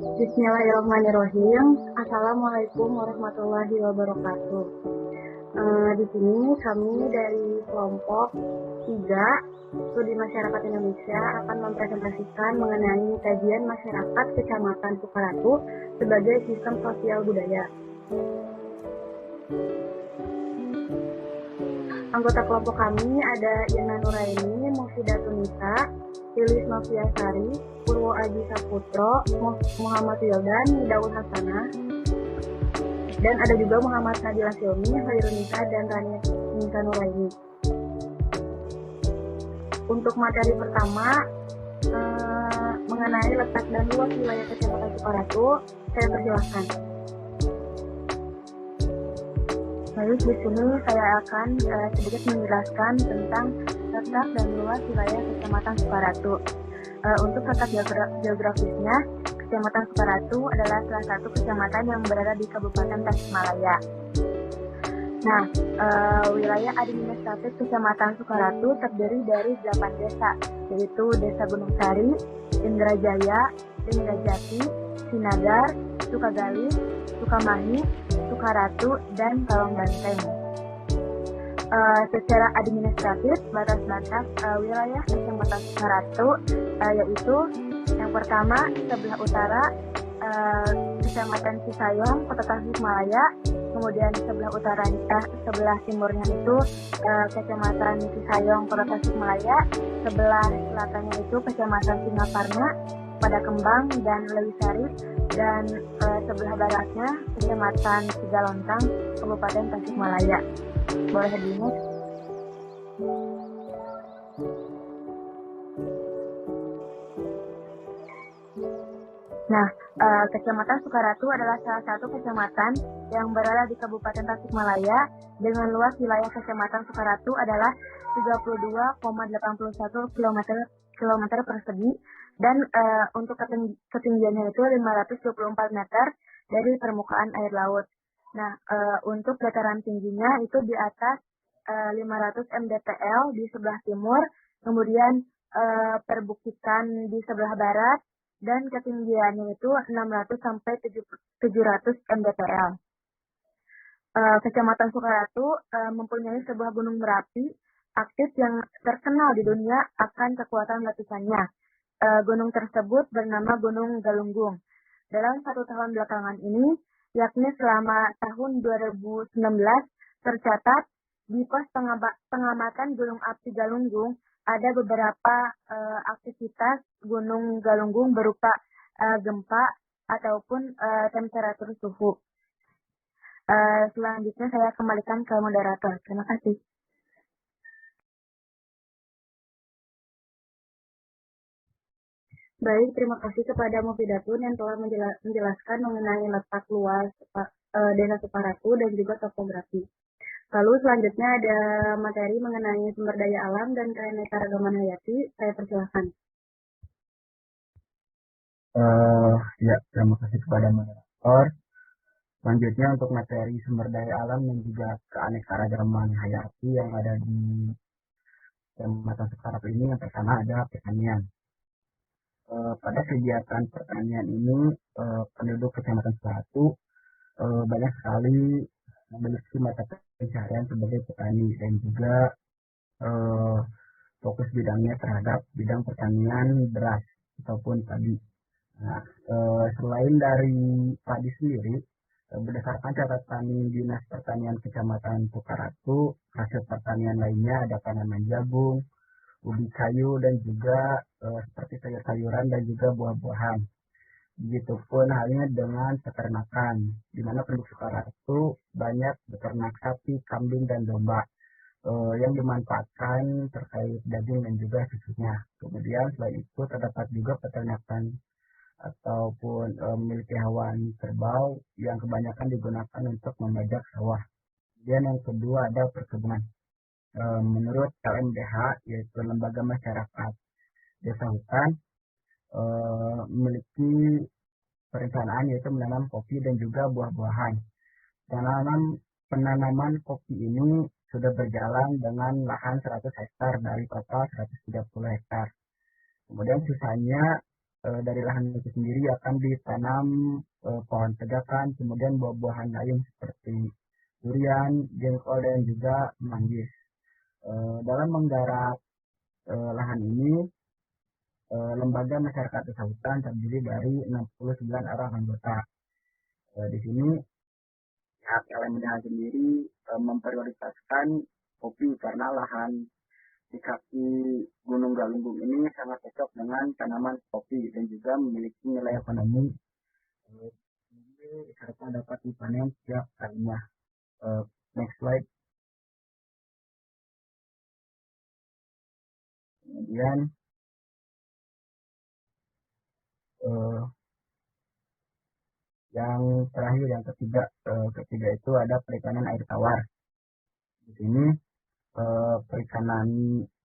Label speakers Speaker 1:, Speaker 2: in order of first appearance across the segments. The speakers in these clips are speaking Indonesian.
Speaker 1: Bismillahirrahmanirrahim. Assalamualaikum warahmatullahi wabarakatuh. Di sini kami dari kelompok 3 Studi Masyarakat Indonesia akan mempresentasikan mengenai kajian masyarakat Kecamatan Sukaratu sebagai sistem sosial budaya. Anggota kelompok kami ada Yana Nuraini, Mufidatun Nisa, Lilis Noviasari, Purwo Aji Saputro, Muhammad Wildan, Daul Hasanah, dan ada juga Muhammad Nabila Silmi, Khairun Nisa, dan Rani Nisa Nuraini. Untuk materi pertama, mengenai letak dan luas wilayah Kecamatan Sukaratu, saya persilahkan. Baik, di sini saya akan sedikit menjelaskan tentang letak dan luas wilayah Kecamatan Sukaratu. Untuk letak geografisnya, Kecamatan Sukaratu adalah salah satu kecamatan yang berada di Kabupaten Tasikmalaya. Nah, wilayah administratif Kecamatan Sukaratu terdiri dari 8 desa, yaitu Desa Gunung Sari, Indrajaya, Indrajati, Sinagar, Sukagali, Sukamahi, Sukaratu, dan Kawang Banteng. Secara administratif, batas-batas wilayah Kecamatan Sukaratu yaitu yang pertama sebelah utara Kecamatan Cisayong, Kota Tasikmalaya, kemudian sebelah timurnya itu Kecamatan Cisayong, Kota Tasikmalaya, sebelah selatannya itu Kecamatan Singaparna, Padakembang, dan Lewisari, dan sebelah baratnya Kecamatan Cigalontang, Kabupaten Tasikmalaya. Boleh di-next. Nah, Kecamatan Sukaratu adalah salah satu kecamatan yang berada di Kabupaten Tasikmalaya dengan luas wilayah Kecamatan Sukaratu adalah 32,81 km persegi dan untuk ketinggiannya itu 524 meter dari permukaan air laut. Nah, untuk dataran tingginya itu di atas 500 mdpl di sebelah timur, kemudian perbukitan di sebelah barat, dan ketinggiannya itu 600 sampai 700 mdpl. Kecamatan Sukaratu mempunyai sebuah gunung berapi aktif yang terkenal di dunia akan kekuatan letusannya. Gunung tersebut bernama Gunung Galunggung. Dalam 1 tahun belakangan ini, yakni selama tahun 2019, tercatat di pos pengamatan Gunung Api Galunggung ada beberapa aktivitas Gunung Galunggung berupa gempa ataupun temperatur suhu. Selanjutnya saya kembalikan ke moderator. Terima kasih. Baik, terima kasih kepada Mufidatun yang telah menjelaskan mengenai letak luas Desa Sukaratu dan juga topografi. Lalu selanjutnya ada materi mengenai sumber daya alam dan keanekaragaman hayati. Saya persilahkan.
Speaker 2: Ya, terima kasih kepada moderator. Selanjutnya untuk materi sumber daya alam dan juga keanekaragaman hayati yang ada di Kecamatan Sukaratu ini, yang pertama ada pertanian. Pada kegiatan pertanian ini, penduduk Kecamatan Sukaratu banyak sekali memiliki mata pencaharian sebagai petani dan juga fokus bidangnya terhadap bidang pertanian beras ataupun padi. Nah, selain dari padi sendiri, berdasarkan catatan Dinas Pertanian Kecamatan Sukaratu, hasil pertanian lainnya ada tanaman jagung, ubi kayu, dan juga seperti sayur-sayuran dan juga buah-buahan. Begitupun halnya dengan peternakan, di mana penduduk Sukaratu banyak beternak sapi, kambing, dan domba yang dimanfaatkan terkait daging dan juga susunya. Kemudian selain itu terdapat juga peternakan ataupun memiliki hewan kerbau yang kebanyakan digunakan untuk membajak sawah. Kemudian yang kedua ada perkebunan. Menurut LMDH, yaitu Lembaga Masyarakat Desa Hutan, memiliki perencanaan yaitu menanam kopi dan juga buah-buahan. Penanaman kopi ini sudah berjalan dengan lahan 100 hektar dari total 130 hektar. Kemudian sisanya dari lahan itu sendiri akan ditanam pohon tegakan, kemudian buah-buahan lain seperti durian, jengkol, dan juga manggis. Dalam menggarap lahan ini, lembaga masyarakat desa hutan terdiri dari 69 orang anggota. Di sini pihak LMDH sendiri memprioritaskan kopi karena lahan di kaki Gunung Galunggung ini sangat cocok dengan tanaman kopi dan juga memiliki nilai ekonomi tinggi serta dapat dipanen setiap tahunnya. Next slide. Kemudian yang terakhir, yang ketiga itu ada perikanan air tawar. Di sini perikanan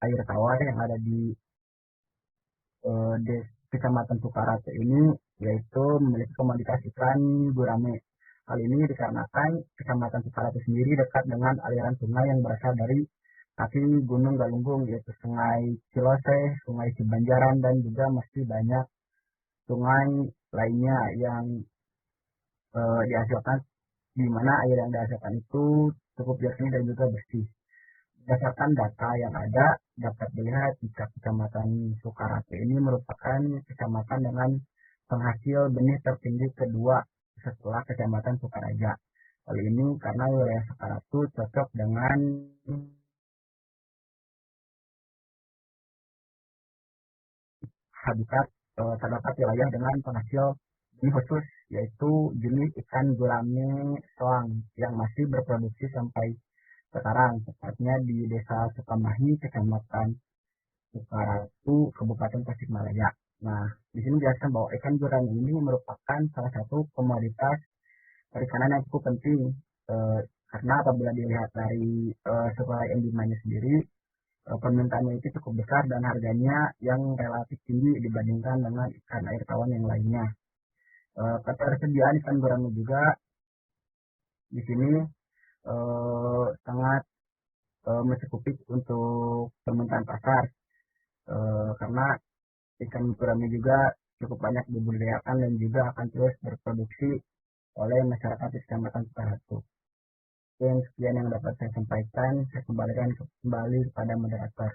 Speaker 2: air tawar yang ada di Kecamatan Sukaratu ini yaitu memiliki komoditas ikan gurame. Hal ini dikarenakan Kecamatan Sukaratu sendiri dekat dengan aliran sungai yang berasal dari kaki Gunung Galunggung, yaitu Sungai Ciloseh, Sungai Cibanjaran, dan juga masih banyak sungai lainnya yang dihasilkan, di mana air yang dihasilkan itu cukup jernih dan juga bersih. Berdasarkan data yang ada, dapat dilihat jika Kecamatan Sukaratu ini merupakan kecamatan dengan penghasil benih tertinggi kedua setelah Kecamatan Sukaraja. Hal ini karena wilayah Sukaratu cocok dengan habitat, terdapat wilayah dengan penghasil benih khusus, yaitu jenis ikan gurame soang yang masih berproduksi sampai sekarang, tepatnya di Desa Sukamahi, Kecamatan Sukaratu, Kabupaten Tasikmalaya. Nah, di sini dijelaskan bahwa ikan gurame ini merupakan salah satu komoditas perikanan yang cukup penting, karena apabila dilihat dari supply and demand-nya sendiri, permintaannya itu cukup besar dan harganya yang relatif tinggi dibandingkan dengan ikan air tawar yang lainnya. Ketersediaan ikan gurame juga di sini sangat mencukupi untuk permintaan pasar, karena ikan gurame juga cukup banyak dibudidayakan dan juga akan terus berproduksi oleh masyarakat di Kecamatan Sukaratu. Sekian yang dapat saya sampaikan. Saya kembalikan kembali kepada moderator.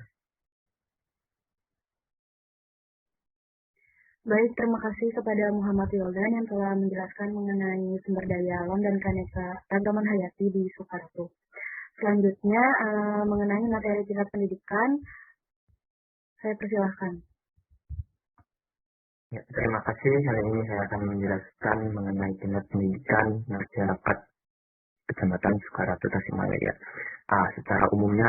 Speaker 1: Baik, terima kasih kepada Muhammad Wildan yang telah menjelaskan mengenai sumber daya alam dan keanekaragaman hayati di Sukaratu. Selanjutnya, mengenai materi tingkat pendidikan, saya persilahkan.
Speaker 3: Ya, terima kasih. Hari ini saya akan menjelaskan mengenai tingkat pendidikan masyarakat Kecamatan Sukaratu, Tasikmalaya. Secara umumnya,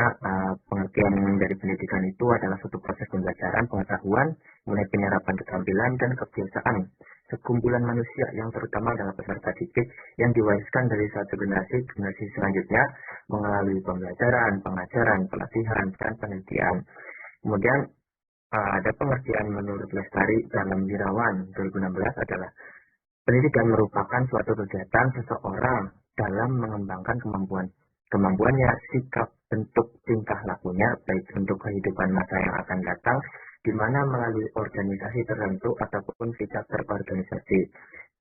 Speaker 3: pengertian dari pendidikan itu adalah suatu proses pembelajaran, pengetahuan, mulai penyerapan keterampilan dan kebiasaan sekumpulan manusia yang terutama adalah peserta didik yang diwariskan dari satu generasi ke generasi selanjutnya melalui pembelajaran, pengajaran, pelatihan, dan penelitian. Kemudian ada pengertian menurut Lestari dalam Wirawan 2016 adalah pendidikan merupakan suatu kegiatan seseorang dalam mengembangkan kemampuannya, sikap, bentuk, tingkah lakunya, baik untuk kehidupan masa yang akan datang, di mana melalui organisasi tertentu ataupun sikap terorganisasi.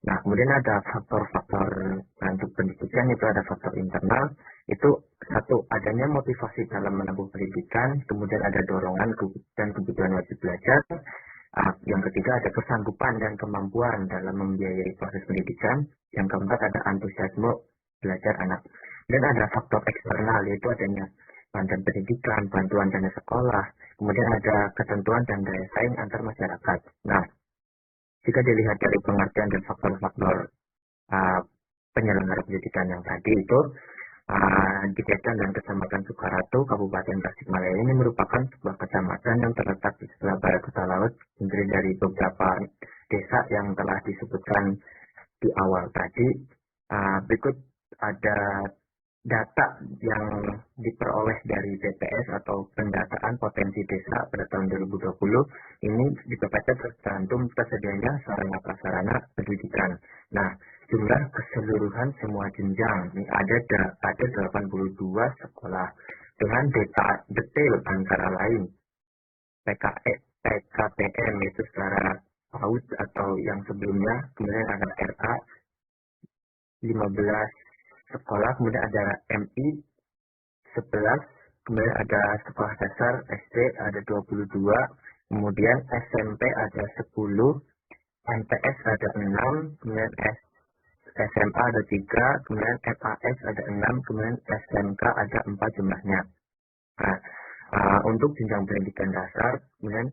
Speaker 3: Nah, kemudian ada faktor-faktor untuk pendidikan, itu ada faktor internal, itu satu, adanya motivasi dalam menempuh pendidikan, kemudian ada dorongan dan kebutuhan wajib belajar. Yang ketiga ada kesanggupan dan kemampuan dalam membiayai proses pendidikan. Yang keempat ada antusiasme belajar anak. Dan ada faktor eksternal, yaitu adanya bantuan pendidikan, bantuan dana sekolah, kemudian ada ketentuan dan daya saing antar masyarakat. Nah, jika dilihat dari pengertian dan faktor-faktor penyelenggara pendidikan yang tadi itu, di Desa dan Kecamatan Sukaratu, Kabupaten Tasikmalaya ini merupakan sebuah kecamatan yang terletak di sebelah barat kota laut, terdiri dari beberapa desa yang telah disebutkan di awal tadi. Berikut ada data yang diperoleh dari BPS atau pendataan potensi desa pada tahun 2020. Ini diperbaca tercantum tersedianya sarana prasarana pendidikan. Nah, jumlah keseluruhan semua jenjang ini ada 82 sekolah dengan data detail antara lain PKPM itu secara PAUD atau yang sebelumnya, kemudian ada RA 15 sekolah, kemudian ada MI 11, kemudian ada sekolah dasar SD ada 22, kemudian SMP ada 10, MTS ada 6, kemudian SMA ada 3, kemudian FAS ada 6, kemudian SMK ada 4 jumlahnya. Nah, untuk jenjang pendidikan dasar, kemudian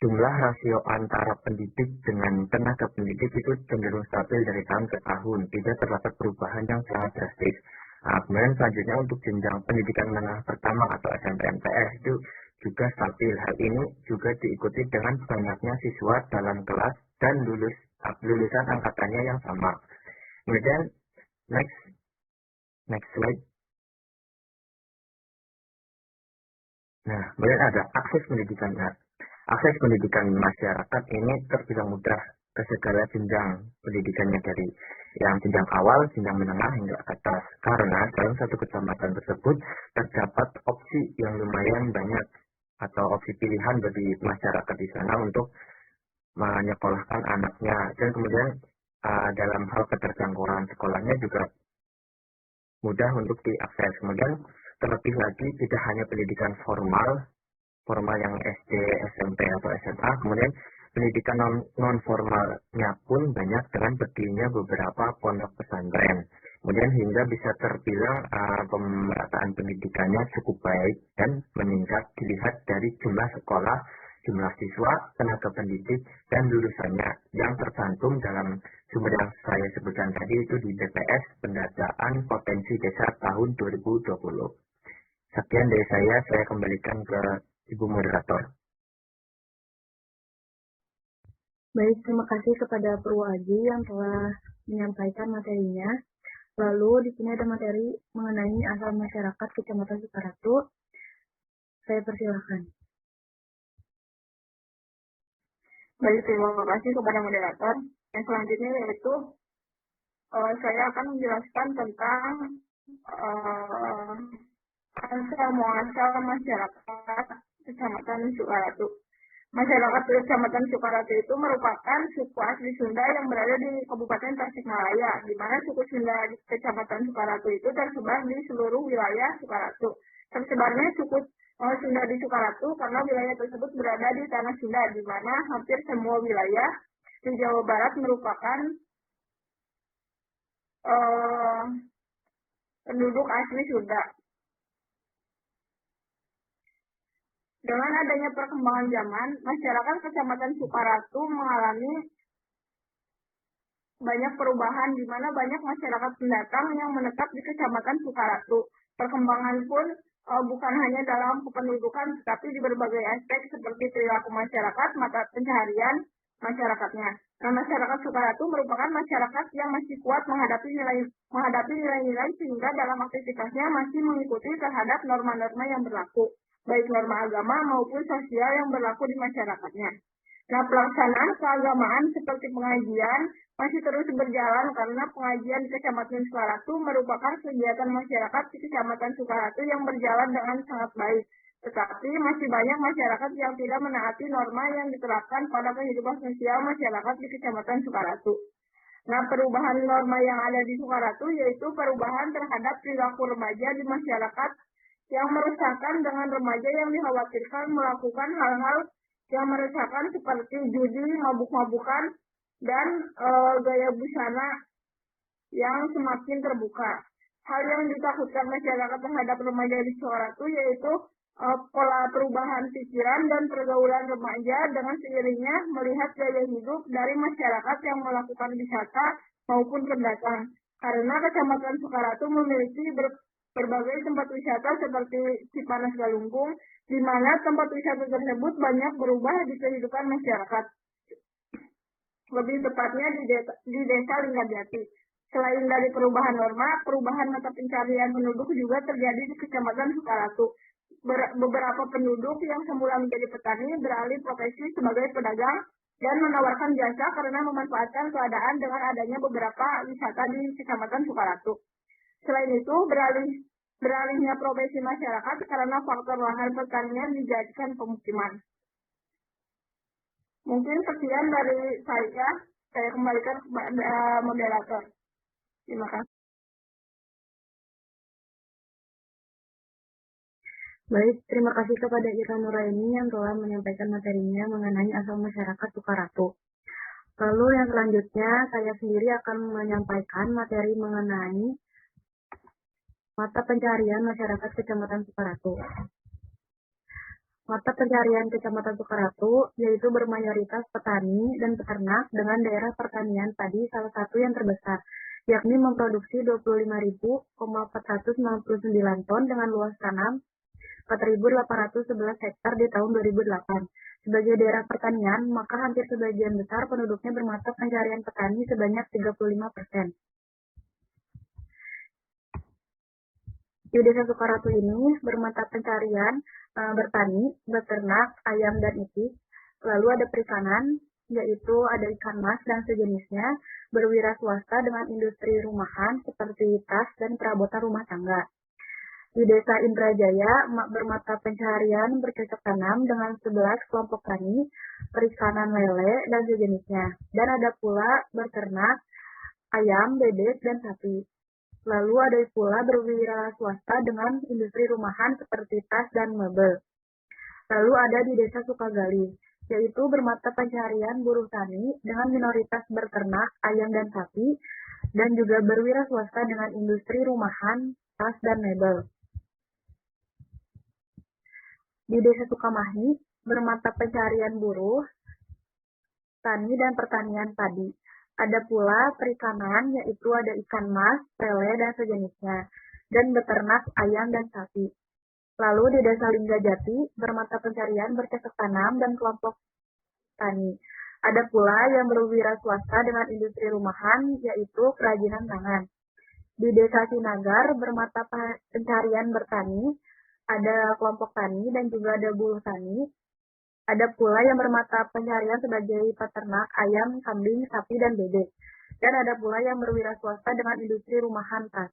Speaker 3: jumlah rasio antara pendidik dengan tenaga pendidik itu cenderung stabil dari tahun ke tahun, tidak terdapat perubahan yang sangat drastis. Kemudian selanjutnya untuk jenjang pendidikan menengah pertama atau SMP MTS itu juga stabil. Hal ini juga diikuti dengan banyaknya siswa dalam kelas dan lulusan angkatannya yang sama. Kemudian next slide. Nah, kemudian ada akses pendidikan. Akses pendidikan masyarakat ini terbilang mudah ke segala jenjang pendidikannya, dari yang jenjang awal, jenjang menengah hingga atas. Karena dalam satu kecamatan tersebut terdapat opsi yang lumayan banyak atau opsi pilihan bagi masyarakat di sana untuk menyekolahkan anaknya. Dan kemudian dalam hal keterjangkauan sekolahnya juga mudah untuk diakses. Kemudian terlebih lagi tidak hanya pendidikan formal yang SD, SMP atau SMA, kemudian pendidikan non-formalnya pun banyak dengan berdirinya beberapa pondok pesantren. Kemudian hingga bisa terbilang pemerataan pendidikannya cukup baik dan meningkat dilihat dari jumlah sekolah, jumlah siswa, tenaga pendidik, dan lulusannya yang tercantum dalam sumber yang saya sebutkan tadi itu di BPS Pendataan Potensi Desa tahun 2020. Sekian dari saya kembalikan ke Ibu Moderator.
Speaker 1: Baik, terima kasih kepada Purwaji yang telah menyampaikan materinya. Lalu di sini ada materi mengenai asal masyarakat Kecamatan Sukaratu. Saya persilahkan. Baik, terima kasih kepada moderator. Yang selanjutnya yaitu saya akan menjelaskan tentang asal-muasal masyarakat Kecamatan Sukaratu. Masyarakat Kecamatan Sukaratu itu merupakan suku asli Sunda yang berada di Kabupaten Tasikmalaya, di mana suku Sunda di Kecamatan Sukaratu itu tersebar di seluruh wilayah Sukaratu. Tersebarnya suku Sunda di Sukaratu karena wilayah tersebut berada di tanah Sunda, di mana hampir semua wilayah di Jawa Barat merupakan penduduk asli Sunda. Dengan adanya perkembangan zaman, masyarakat Kecamatan Sukaratu mengalami banyak perubahan, di mana banyak masyarakat pendatang yang menetap di Kecamatan Sukaratu. Perkembangan pun bukan hanya dalam kependudukan, tetapi di berbagai aspek seperti perilaku masyarakat, mata pencaharian masyarakatnya. Nah, masyarakat Sukaratu merupakan masyarakat yang masih kuat menghadapi nilai-nilai sehingga dalam aktivitasnya masih mengikuti terhadap norma-norma yang berlaku, baik norma agama maupun sosial yang berlaku di masyarakatnya. Nah, pelaksanaan keagamaan seperti pengajian masih terus berjalan karena pengajian di Kecamatan Sukaratu merupakan kegiatan masyarakat di Kecamatan Sukaratu yang berjalan dengan sangat baik. Tetapi masih banyak masyarakat yang tidak menaati norma yang diterapkan pada kehidupan sosial masyarakat di Kecamatan Sukaratu. Nah, perubahan norma yang ada di Sukaratu yaitu perubahan terhadap perilaku remaja di masyarakat yang meresahkan dengan remaja yang dikhawatirkan melakukan hal-hal yang meresahkan seperti judi, mabuk-mabukan, dan gaya busana yang semakin terbuka. Hal yang ditakutkan masyarakat terhadap remaja di Sukaratu yaitu pola perubahan pikiran dan pergaulan remaja dengan seiringnya melihat gaya hidup dari masyarakat yang melakukan wisata maupun pendatang. Karena Kecamatan Sukaratu memiliki berbagai tempat wisata seperti Cipanas Galunggung, di mana tempat wisata tersebut banyak berubah di kehidupan masyarakat. Lebih tepatnya di Desa Linggadjati. Selain dari perubahan norma, perubahan mata pencarian penduduk juga terjadi di Kecamatan Sukaratu. Beberapa penduduk yang semula menjadi petani beralih profesi sebagai pedagang dan menawarkan jasa karena memanfaatkan keadaan dengan adanya beberapa wisata di Kecamatan Sukaratu. Selain itu, beralihnya profesi masyarakat karena faktor lahan pertanian dijadikan pemukiman. Mungkin sekian dari saya kembalikan kepada moderator. Terima kasih. Baik, terima kasih kepada Ira Nuraini yang telah menyampaikan materinya mengenai asal masyarakat Sukaratu. Lalu yang selanjutnya, saya sendiri akan menyampaikan materi mengenai mata pencarian masyarakat Kecamatan Sukaratu. Mata pencarian Kecamatan Sukaratu yaitu bermayoritas petani dan peternak dengan daerah pertanian padi salah satu yang terbesar, yakni memproduksi 25.499 ton dengan luas tanam 4.811 hektar di tahun 2008. Sebagai daerah pertanian, maka hampir sebagian besar penduduknya bermata pencarian petani sebanyak 35%. Di Desa Sukaratu ini bermata pencarian bertani, beternak, ayam, dan itik. Lalu ada perikanan, yaitu ada ikan mas dan sejenisnya, berwira swasta dengan industri rumahan seperti tas dan perabotan rumah tangga. Di Desa Indrajaya bermata pencarian bercocok tanam dengan 11 kelompok tani, perikanan lele, dan sejenisnya. Dan ada pula beternak, ayam, bebek, dan sapi. Lalu ada pula berwira swasta dengan industri rumahan seperti tas dan mebel. Lalu ada di Desa Sukagali, yaitu bermata pencarian buruh tani dengan minoritas beternak, ayam, dan sapi, dan juga berwira swasta dengan industri rumahan, tas, dan mebel. Di Desa Sukamahi, bermata pencarian buruh, tani, dan pertanian padi. Ada pula perikanan, yaitu ada ikan mas, lele, dan sejenisnya, dan beternak, ayam, dan sapi. Lalu di Desa Linggajati, bermata pencarian bercocok tanam dan kelompok tani. Ada pula yang berwira swasta dengan industri rumahan, yaitu kerajinan tangan. Di Desa Sinagar, bermata pencarian bertani, ada kelompok tani dan juga ada buruh tani. Ada pula yang bermata pencarian sebagai peternak ayam, kambing, sapi, dan bebek. Dan ada pula yang berwira swasta dengan industri rumahan tas.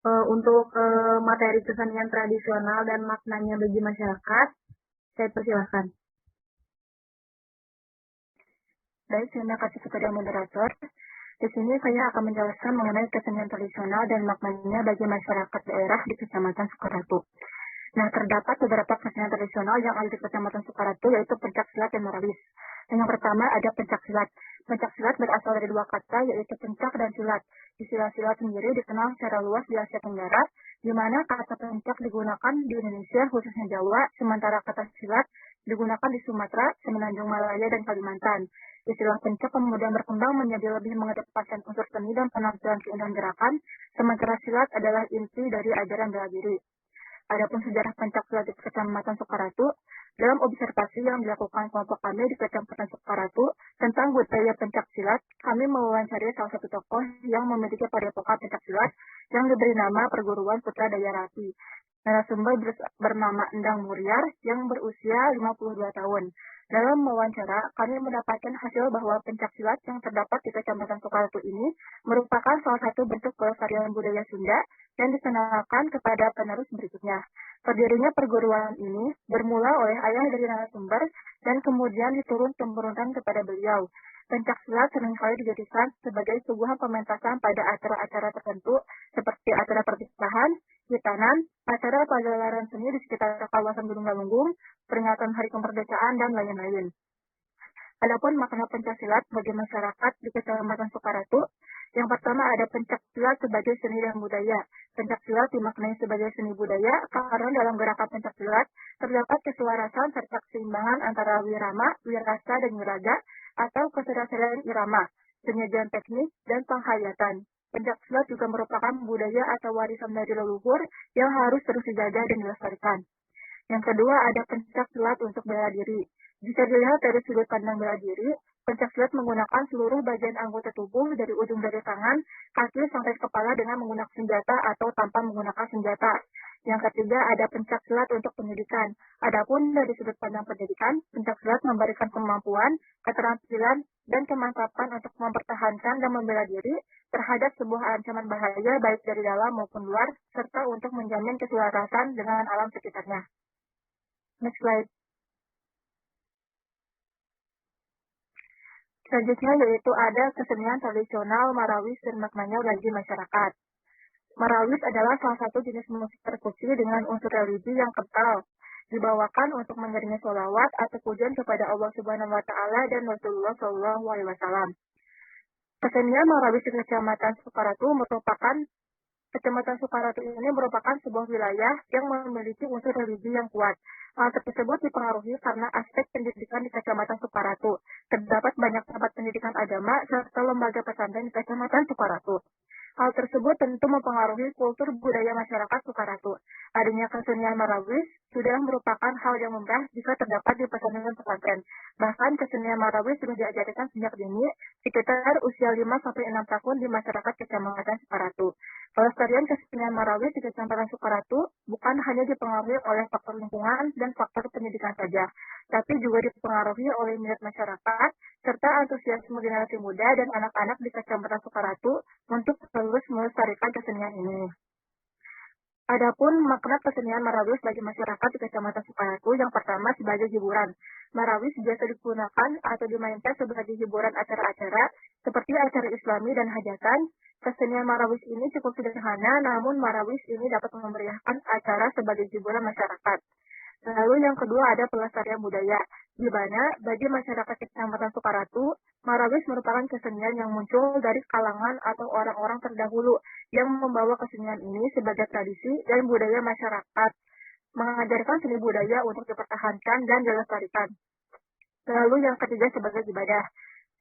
Speaker 1: Untuk materi kesenian tradisional dan maknanya bagi masyarakat, saya persilahkan. Baik, terima kasih kepada moderator. Di sini saya akan menjelaskan mengenai kesenian tradisional dan maknanya bagi masyarakat daerah di Kecamatan Sukaratu. Nah, terdapat beberapa kesenian tradisional yang ada di Kecamatan Sukaratu, yaitu pencaksilat dan moralis. Yang pertama ada pencaksilat. Pencaksilat berasal dari dua kata, yaitu pencak dan silat. Istilah silat sendiri dikenal secara luas di Asia Tenggara, di mana kata pencak digunakan di Indonesia, khususnya Jawa, sementara kata silat digunakan di Sumatera, Semenanjung Malaya, dan Kalimantan. Istilah pencak kemudian berkembang menjadi lebih mengedepankan unsur seni dan penampilan keindahan gerakan, sementara silat adalah inti dari ajaran bela diri. Adapun sejarah pencaksilat di Kecamatan Sukaratu, dalam observasi yang dilakukan kelompok kami di Kecamatan Sukaratu tentang budaya pencaksilat, kami mewawancari salah satu tokoh yang memiliki padepokan pencaksilat yang diberi nama Perguruan Putra Daya Rati. Narasumber bernama Endang Muryar yang berusia 52 tahun. Dalam wawancara, kami mendapatkan hasil bahwa pencaksilat yang terdapat di Kecamatan Sukaratu ini merupakan salah satu bentuk pelestarian budaya Sunda dan dikenalkan kepada penerus berikutnya. Berdirinya perguruan ini bermula oleh ayah dari narasumber dan kemudian diturun-temurunkan kepada beliau. Pencaksilat seringkali dijadikan sebagai suguhan pementasan pada acara-acara tertentu seperti acara pernikahan, hitanan, acara pagelaran seni di sekitar kawasan Gunung Galunggung, peringatan Hari Kemerdekaan, dan lain-lain. Adapun makna pencaksilat bagi masyarakat di Kecamatan Sukaratu, yang pertama ada pencaksilat sebagai seni dan budaya. Pencaksilat dimaknai sebagai seni budaya karena dalam gerakan pencaksilat terdapat keselarasan serta keseimbangan antara wirama, wirasa, dan wiraga atau keserasian irama, penyajian teknik, dan penghayatan. Pencaksilat juga merupakan budaya atau warisan dari leluhur yang harus terus dijaga dan dilestarikan. Yang kedua ada pencaksilat untuk bela diri. Jika dilihat dari sudut pandang bela diri, pencaksilat menggunakan seluruh bagian anggota tubuh dari ujung jari tangan, kaki sampai kepala dengan menggunakan senjata atau tanpa menggunakan senjata. Yang ketiga ada pencaksilat untuk pendidikan. Adapun dari sudut pandang pendidikan, pencaksilat memberikan kemampuan, keterampilan, dan kemantapan untuk mempertahankan dan membela diri terhadap sebuah ancaman bahaya baik dari dalam maupun luar, serta untuk menjamin keselarasan dengan alam sekitarnya. Next slide. Selanjutnya yaitu ada kesenian tradisional Marawis dan maknanya bagi masyarakat. Marawis adalah salah satu jenis musik perkusi dengan unsur religi yang kental, dibawakan untuk mengiringi sholawat atau pujian kepada Allah Subhanahu wa Ta'ala dan Rasulullah Shallallahu Alaihi Wasallam. Kesenian Marawis di Kecamatan Sukaratu ini merupakan sebuah wilayah yang memiliki unsur religi yang kuat. Hal tersebut dipengaruhi karena aspek pendidikan di Kecamatan Sukaratu. Terdapat banyak tempat pendidikan agama serta lembaga pesantren di Kecamatan Sukaratu. Hal tersebut tentu mempengaruhi kultur budaya masyarakat Sukaratu. Adanya kesenian Marawis sudah merupakan hal yang lumrah jika terdapat di pesantren. Bahkan kesenian Marawis sudah diajarkan sejak dini, sekitar usia 5-6 tahun di masyarakat Kecamatan Sukaratu. Pelestarian kesenian Marawis di Kecamatan Sukaratu bukan hanya dipengaruhi oleh faktor lingkungan dan faktor pendidikan saja, tapi juga dipengaruhi oleh minat masyarakat serta antusiasme generasi muda dan anak-anak di Kecamatan Sukaratu untuk terus melestarikan kesenian ini. Adapun makna kesenian Marawis bagi masyarakat di Kecamatan Sukaratu yang pertama sebagai hiburan. Marawis biasa digunakan atau dimainkan sebagai hiburan acara-acara seperti acara Islami dan hajatan. Kesenian Marawis ini cukup sederhana, namun Marawis ini dapat memeriahkan acara sebagai hiburan masyarakat. Lalu yang kedua ada pelestarian budaya, di mana bagi masyarakat Kecamatan Sukaratu, Marawis merupakan kesenian yang muncul dari kalangan atau orang-orang terdahulu yang membawa kesenian ini sebagai tradisi dan budaya masyarakat, mengajarkan seni budaya untuk dipertahankan dan dilestarikan. Lalu yang ketiga sebagai ibadah.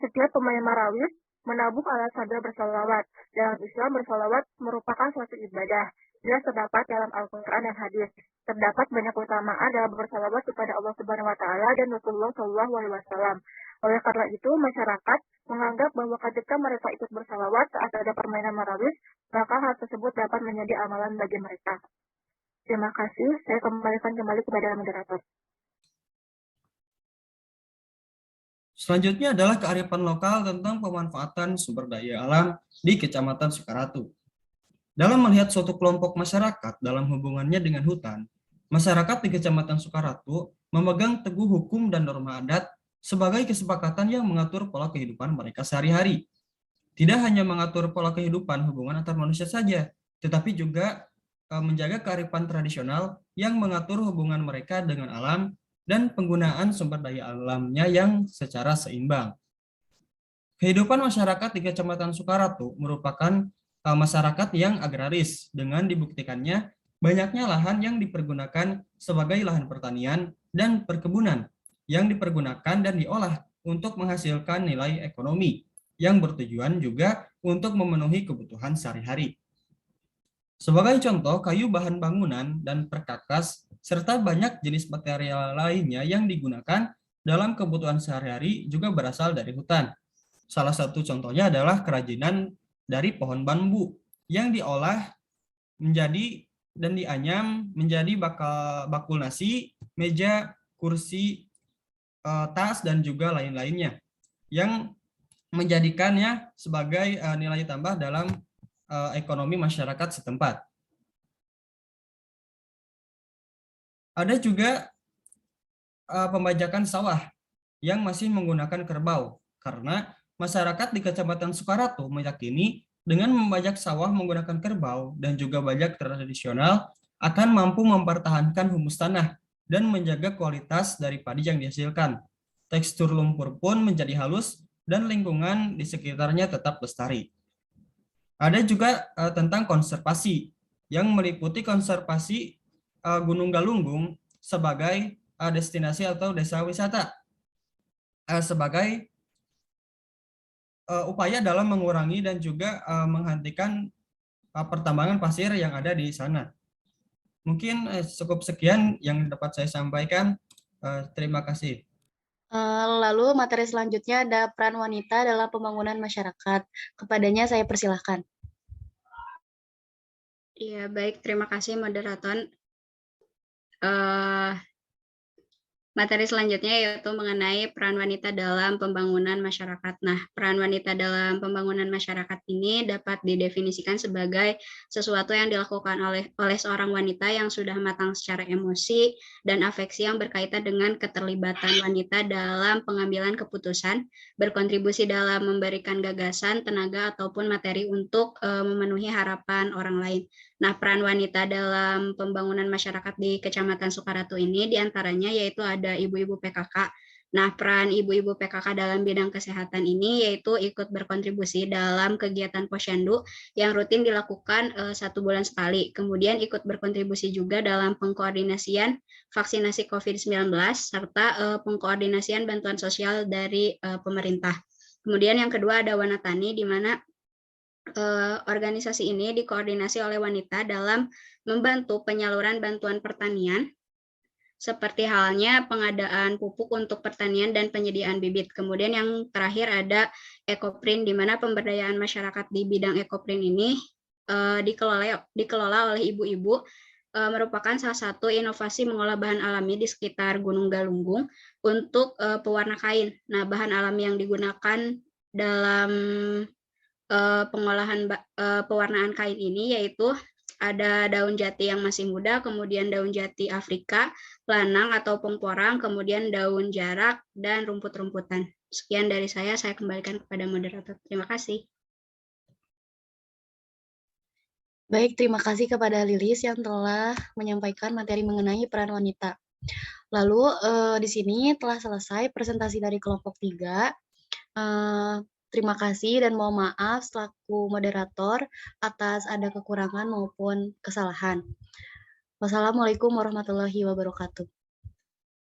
Speaker 1: Setiap pemain Marawis menabung alat sambil bersolawat. Dalam Islam bersolawat merupakan suatu ibadah. Jelas terdapat dalam Al-Quran dan hadis. Terdapat banyak keutamaan dalam bersolawat kepada Allah Subhanahu wa Ta'ala dan Rasulullah Shallallahu Alaihi Wasallam. Oleh karena itu, masyarakat menganggap bahwa ketika mereka ikut bersolawat saat ada permainan Marawis, maka hal tersebut dapat menjadi amalan bagi mereka. Terima kasih. Saya kembalikan kembali kepada moderator.
Speaker 4: Selanjutnya adalah kearifan lokal tentang pemanfaatan sumber daya alam di Kecamatan Sukaratu. Dalam melihat suatu kelompok masyarakat dalam hubungannya dengan hutan, masyarakat di Kecamatan Sukaratu memegang teguh hukum dan norma adat sebagai kesepakatan yang mengatur pola kehidupan mereka sehari-hari. Tidak hanya mengatur pola kehidupan hubungan antar manusia saja, tetapi juga menjaga kearifan tradisional yang mengatur hubungan mereka dengan alam dan penggunaan sumber daya alamnya yang secara seimbang. Kehidupan masyarakat di Kecamatan Sukaratu merupakan masyarakat yang agraris dengan dibuktikannya banyaknya lahan yang dipergunakan sebagai lahan pertanian dan perkebunan yang dipergunakan dan diolah untuk menghasilkan nilai ekonomi yang bertujuan juga untuk memenuhi kebutuhan sehari-hari. Sebagai contoh, kayu bahan bangunan dan perkakas serta banyak jenis material lainnya yang digunakan dalam kebutuhan sehari-hari juga berasal dari hutan. Salah satu contohnya adalah kerajinan dari pohon bambu yang diolah menjadi dan dianyam menjadi bakul nasi, meja, kursi, tas, dan juga lain-lainnya yang menjadikannya sebagai nilai tambah dalam ekonomi masyarakat setempat. Ada juga pembajakan sawah yang masih menggunakan kerbau karena masyarakat di Kecamatan Sukaratu meyakini dengan membajak sawah menggunakan kerbau dan juga bajak tradisional akan mampu mempertahankan humus tanah dan menjaga kualitas dari padi yang dihasilkan. Tekstur lumpur pun menjadi halus dan lingkungan di sekitarnya tetap lestari. Ada juga tentang konservasi yang meliputi konservasi Gunung Galunggung sebagai destinasi atau desa wisata sebagai upaya dalam mengurangi dan juga menghentikan pertambangan pasir yang ada di sana. Mungkin cukup sekian yang dapat saya sampaikan. Terima kasih.
Speaker 5: Lalu materi selanjutnya ada peran wanita dalam pembangunan masyarakat. Kepadanya saya persilahkan.
Speaker 6: Iya, baik. Terima kasih, moderator. Materi selanjutnya yaitu mengenai peran wanita dalam pembangunan masyarakat. Nah, peran wanita dalam pembangunan masyarakat ini dapat didefinisikan sebagai sesuatu yang dilakukan oleh seorang wanita yang sudah matang secara emosi dan afeksi yang berkaitan dengan keterlibatan wanita dalam pengambilan keputusan, berkontribusi dalam memberikan gagasan, tenaga, ataupun materi untuk memenuhi harapan orang lain. Nah, peran wanita dalam pembangunan masyarakat di Kecamatan Sukaratu ini diantaranya yaitu ada ibu-ibu PKK. Nah, peran ibu-ibu PKK dalam bidang kesehatan ini yaitu ikut berkontribusi dalam kegiatan posyandu yang rutin dilakukan 1 bulan sekali. Kemudian ikut berkontribusi juga dalam pengkoordinasian vaksinasi COVID-19 serta pengkoordinasian bantuan sosial dari pemerintah. Kemudian yang kedua ada Wanatani, di mana organisasi ini dikoordinasi oleh wanita dalam membantu penyaluran bantuan pertanian, seperti halnya pengadaan pupuk untuk pertanian dan penyediaan bibit. Kemudian yang terakhir ada Ekoprint, di mana pemberdayaan masyarakat di bidang Ekoprint ini dikelola oleh ibu-ibu, merupakan salah satu inovasi mengolah bahan alami di sekitar Gunung Galunggung untuk pewarna kain. Nah, bahan alami yang digunakan dalam pengolahan pewarnaan kain ini yaitu ada daun jati yang masih muda, kemudian daun jati Afrika, lanang atau pengporang, kemudian daun jarak, dan rumput-rumputan. Sekian dari saya kembalikan kepada moderator. Terima kasih.
Speaker 5: Baik, terima kasih kepada Lilis yang telah menyampaikan materi mengenai peran wanita. Lalu di sini telah selesai presentasi dari kelompok 3. Terima kasih dan mohon maaf selaku moderator atas ada kekurangan maupun kesalahan. Wassalamualaikum warahmatullahi wabarakatuh.